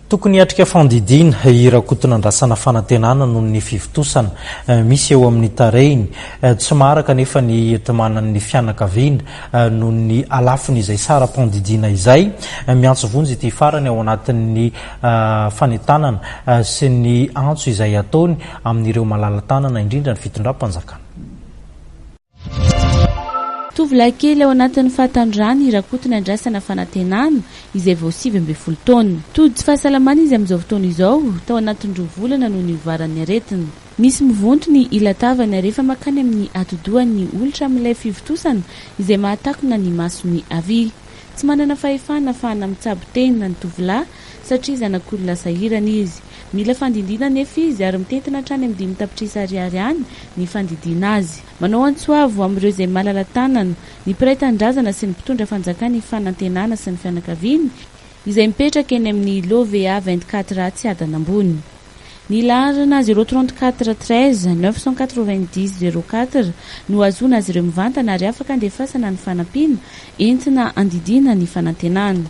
Tokony hiatrika fandidina irakotona andrasana fanantenana noho ny fivitosana misy eo amin'ny tarehiny tsy maraka nefa ny etomanan'ny fianakaviana noho ny alafony izay sara mpandidina izay miantso vonjy ity farany ao anatin'ny fanentanana sy ny antso izay ataony amin'ireo malala-tanana indrindra ny fitondram-panjakana. Tovolahy kely ao anatin'ny fahatanjahana irakotona andrasana fanantenana izay vao 7 taona. Tody tsy fahasalamana izy amin'izao fotoana izao tao anatin'ny 2 volana noho ny ovaran'ny aretina. Misy mivonto ny ilatavana rehefa makany amin'ny atodohan'ny olitra amin'ilay fivitosana izay mahatakona ny masony avy. Tsy manana fahefana ahafahana mitsabo tena ny tovolahy satria zanak'olona sahirana izy. Mila fandidina nefa izy ary mitentina hatrany amin'ny 5 tapitrisa ariary ihany ny fandidina azy. Manao antsoavo amin'ireo izay malala-tanana, ny mpiray tandrazana sy ny mpitondra fanjakana ny fanantenana sy ny fianakaviana izay mipetraka eny amin'ny LOVA 24 tsy adana ambony. Ny laharana 034 13 990 04 no azona azy ireo mivantana ary afaka andefasana ny fanampiana entina andidina ny fanantenana.